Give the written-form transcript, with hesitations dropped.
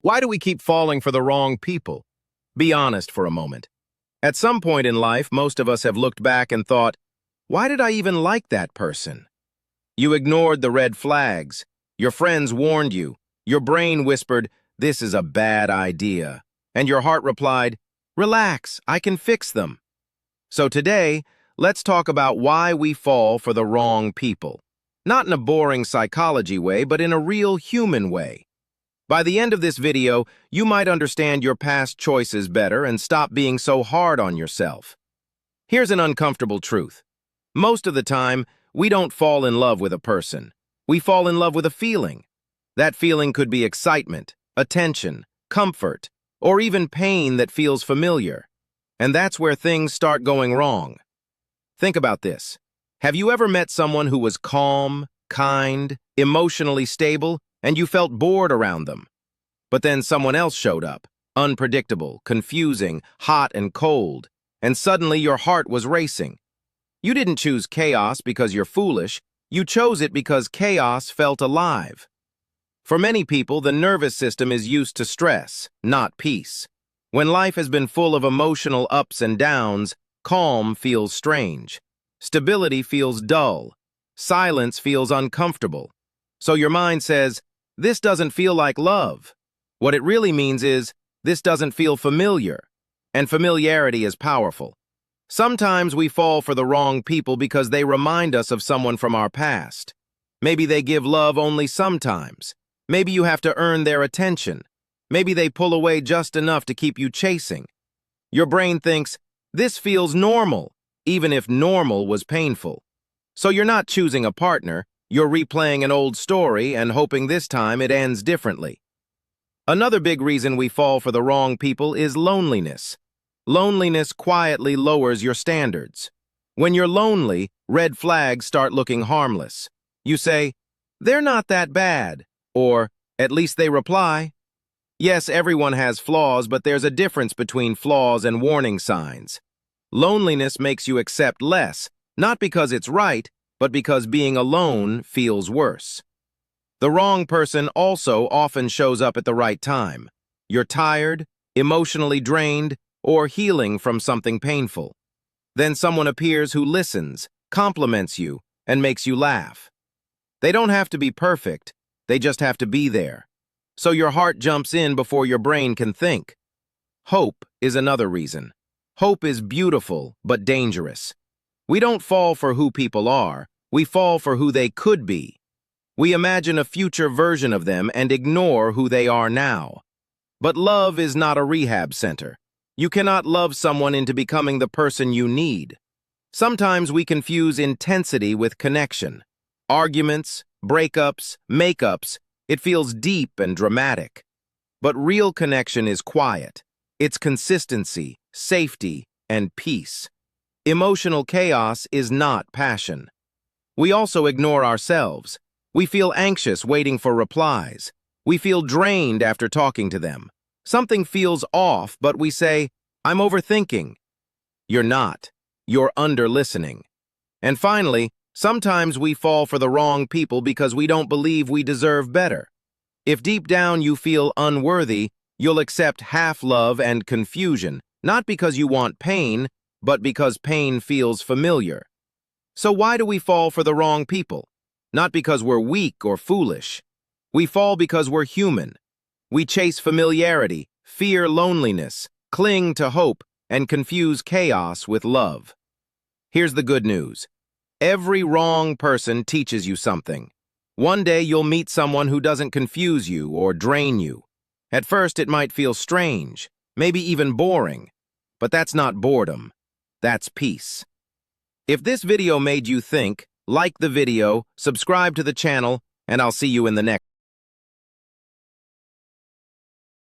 Why do we keep falling for the wrong people? Be honest for a moment. At some point in life, most of us have looked back and thought, why did I even like that person? You ignored the red flags. Your friends warned you. Your brain whispered, this is a bad idea. And your heart replied, relax, I can fix them. So today, let's talk about why we fall for the wrong people. Not in a boring psychology way, but in a real human way. By the end of this video, you might understand your past choices better and stop being so hard on yourself. Here's an uncomfortable truth. Most of the time, we don't fall in love with a person. We fall in love with a feeling. That feeling could be excitement, attention, comfort, or even pain that feels familiar. And that's where things start going wrong. Think about this. Have you ever met someone who was calm, kind, emotionally stable, and you felt bored around them? But then someone else showed up, unpredictable, confusing, hot and cold, and suddenly your heart was racing. You didn't choose chaos because you're foolish. You chose it because chaos felt alive. For many people, the nervous system is used to stress, not peace. When life has been full of emotional ups and downs, calm feels strange. Stability feels dull. Silence feels uncomfortable. So your mind says, this doesn't feel like love. What it really means is, this doesn't feel familiar. And familiarity is powerful. Sometimes we fall for the wrong people because they remind us of someone from our past. Maybe they give love only sometimes. Maybe you have to earn their attention. Maybe they pull away just enough to keep you chasing. Your brain thinks, this feels normal, even if normal was painful. So you're not choosing a partner, you're replaying an old story and hoping this time it ends differently. Another big reason we fall for the wrong people is loneliness. Loneliness quietly lowers your standards. When you're lonely, red flags start looking harmless. You say, they're not that bad, or at least they reply. Yes, everyone has flaws, but there's a difference between flaws and warning signs. Loneliness makes you accept less, not because it's right, but because being alone feels worse. The wrong person also often shows up at the right time. You're tired, emotionally drained, or healing from something painful. Then someone appears who listens, compliments you, and makes you laugh. They don't have to be perfect, they just have to be there. So your heart jumps in before your brain can think. Hope is another reason. Hope is beautiful, but dangerous. We don't fall for who people are, we fall for who they could be. We imagine a future version of them and ignore who they are now. But love is not a rehab center. You cannot love someone into becoming the person you need. Sometimes we confuse intensity with connection. Arguments, breakups, makeups, it feels deep and dramatic. But real connection is quiet. It's consistency, safety, and peace. Emotional chaos is not passion. We also ignore ourselves. We feel anxious waiting for replies. We feel drained after talking to them. Something feels off, but we say, I'm overthinking. You're not. You're under-listening. And finally, sometimes we fall for the wrong people because we don't believe we deserve better. If deep down you feel unworthy, you'll accept half love and confusion, not because you want pain, but because pain feels familiar. So why do we fall for the wrong people? Not because we're weak or foolish. We fall because we're human. We chase familiarity, fear loneliness, cling to hope, and confuse chaos with love. Here's the good news. Every wrong person teaches you something. One day you'll meet someone who doesn't confuse you or drain you. At first it might feel strange, maybe even boring. But that's not boredom. That's peace. If this video made you think, like the video, subscribe to the channel, and I'll see you in the next.